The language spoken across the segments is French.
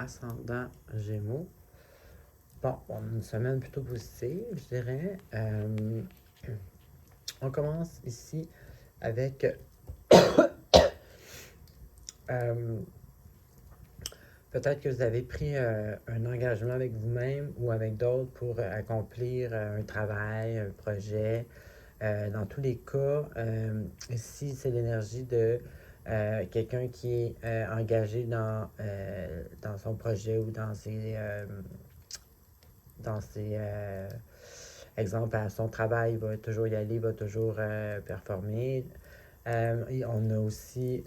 ascendant Gémeaux. Bon, on a une semaine plutôt positive, je dirais. On commence ici avec peut-être que vous avez pris un engagement avec vous-même ou avec d'autres pour accomplir un travail, un projet. Dans tous les cas, ici, c'est l'énergie de quelqu'un qui est engagé dans son projet ou dans ses exemple, à son travail, il va toujours y aller, il va toujours performer. Et on a aussi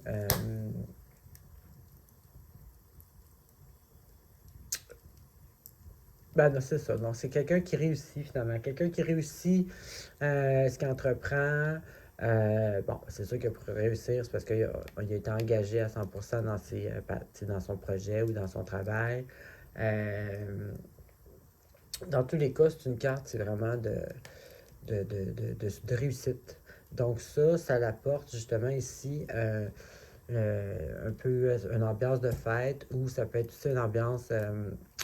ben non, c'est ça. Donc, c'est quelqu'un qui réussit finalement. Quelqu'un qui réussit ce qu'il entreprend. Bon, c'est sûr que pour réussir, c'est parce qu'il a été engagé à 100% dans son projet ou dans son travail. Dans tous les cas, c'est une carte, c'est vraiment de réussite. Donc ça l'apporte justement ici un peu une ambiance de fête ou ça peut être aussi une ambiance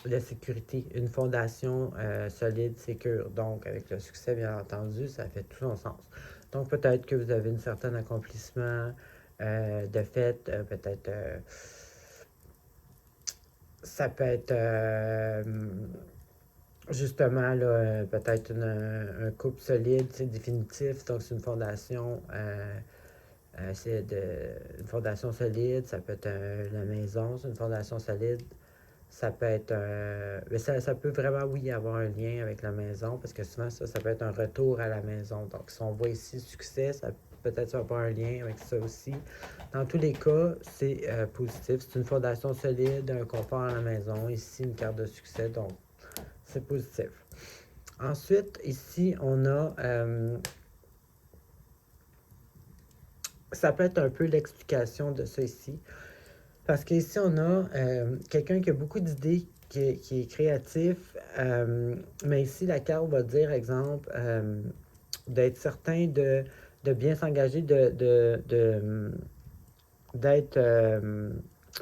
de sécurité, une fondation solide, sécure. Donc avec le succès, bien entendu, ça fait tout son sens. Donc peut-être que vous avez un certain accomplissement de fait, peut-être ça peut être justement, là, peut-être un couple solide, c'est définitif, donc c'est une fondation, une fondation solide, ça peut être la maison, c'est une fondation solide, ça peut être, mais ça peut vraiment, oui, avoir un lien avec la maison, parce que souvent, ça peut être un retour à la maison, donc si on voit ici succès, ça peut-être avoir un lien avec ça aussi. Dans tous les cas, c'est positif, c'est une fondation solide, un confort à la maison, ici, une carte de succès, donc c'est positif. Ensuite, ici, on a... ça peut être un peu l'explication de ça ici. Parce qu'ici, on a quelqu'un qui a beaucoup d'idées, qui est créatif. Mais ici, la carte va dire, exemple, d'être certain de bien s'engager, d'être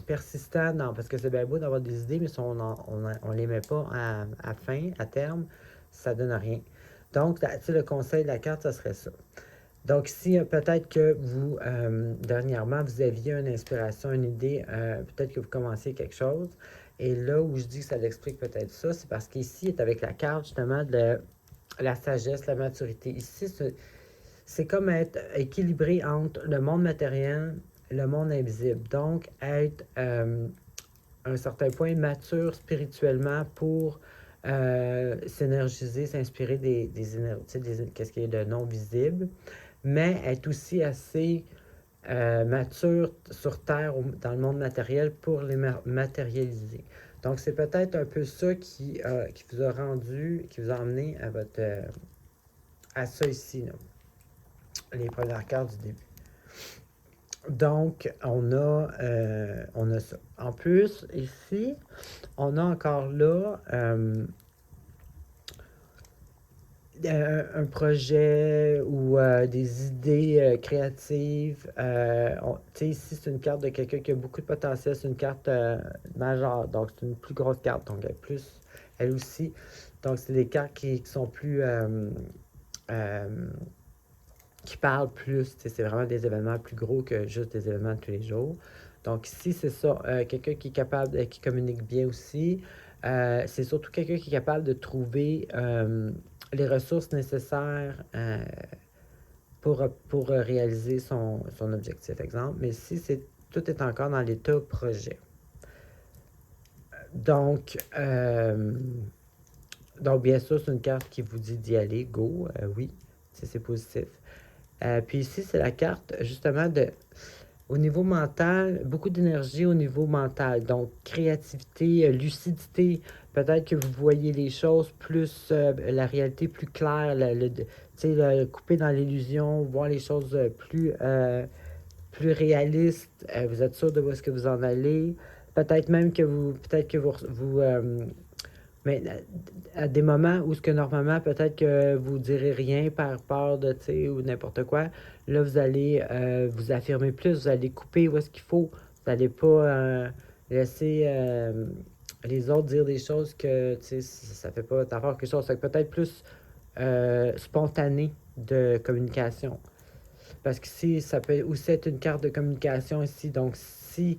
persistant. Parce que c'est bien beau d'avoir des idées, mais si on ne les met pas à fin, à terme, ça donne rien. Donc, le conseil de la carte, ça serait ça. Donc, si peut-être que vous, dernièrement, vous aviez une inspiration, une idée, peut-être que vous commenciez quelque chose. Et là où je dis que ça l'explique peut-être ça, c'est parce qu'ici, il est avec la carte justement de la sagesse, la maturité. Ici, c'est comme être équilibré entre le monde matériel et le monde invisible. Donc, être à un certain point mature spirituellement pour s'énergiser, s'inspirer des énergies, qu'est-ce qui est de non visible, mais être aussi assez mature sur Terre, dans le monde matériel, pour les matérialiser. Donc, c'est peut-être un peu ça qui vous a rendu, qui vous a amené à ça ici, là, les premières cartes du début. Donc, on a ça. En plus, ici, on a encore là un projet ou des idées créatives. Ici, c'est une carte de quelqu'un qui a beaucoup de potentiel. C'est une carte majeure, donc c'est une plus grosse carte. Donc, elle aussi. Donc, c'est des cartes qui sont plus... qui parlent plus. C'est vraiment des événements plus gros que juste des événements de tous les jours. Donc, ici, c'est ça. Quelqu'un qui est capable, qui communique bien aussi. C'est surtout quelqu'un qui est capable de trouver les ressources nécessaires pour réaliser son objectif, exemple. Mais ici, tout est encore dans l'état projet. Donc, bien sûr, c'est une carte qui vous dit d'y aller, go, oui, c'est positif. Puis ici, c'est la carte, justement, au niveau mental, beaucoup d'énergie au niveau mental. Donc, créativité, lucidité. Peut-être que vous voyez les choses plus, la réalité plus claire, couper dans l'illusion, voir les choses plus réalistes. Vous êtes sûr de où est-ce que vous en allez. Peut-être que vous mais à des moments où ce que normalement, peut-être que vous direz rien par peur de, ou n'importe quoi, là, vous allez vous affirmer plus, vous allez couper où est-ce qu'il faut. Vous n'allez pas laisser les autres dire des choses que, tu sais, ça fait pas d'affaire quelque chose. C'est peut-être plus spontané de communication. Parce que si ça peut aussi être une carte de communication ici. Donc, si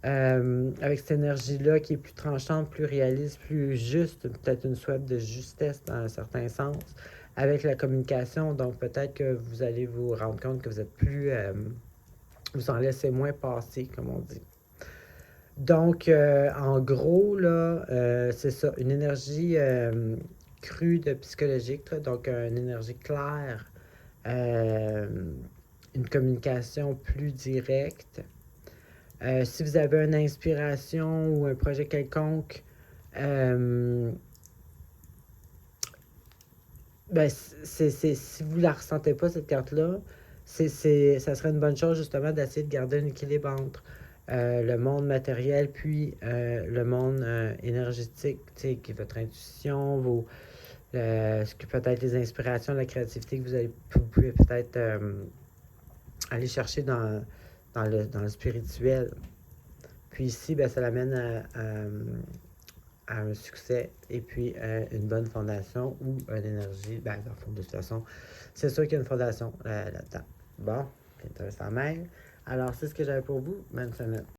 avec cette énergie-là qui est plus tranchante, plus réaliste, plus juste, peut-être une souhait de justesse dans un certain sens, avec la communication, donc peut-être que vous allez vous rendre compte que vous êtes plus... vous en laissez moins passer, comme on dit. Donc, en gros, là, c'est ça, une énergie crue de psychologique, là, donc une énergie claire, euh, une communication plus directe. Si vous avez une inspiration ou un projet quelconque, euh, ben, si vous la ressentez pas, cette carte-là, ça serait une bonne chose justement d'essayer de garder un équilibre entre le monde matériel puis le monde énergétique, tu sais, qui est votre intuition, ce que peut-être les inspirations, la créativité que vous pouvez peut-être aller chercher dans le spirituel. Puis ici, ben, ça l'amène à un succès et puis une bonne fondation ou une énergie. Ben, dans le fond, de toute façon, c'est sûr qu'il y a une fondation là-dedans. Bon, c'est intéressant, mère. Alors, c'est ce que j'avais pour vous. Bonne semaine.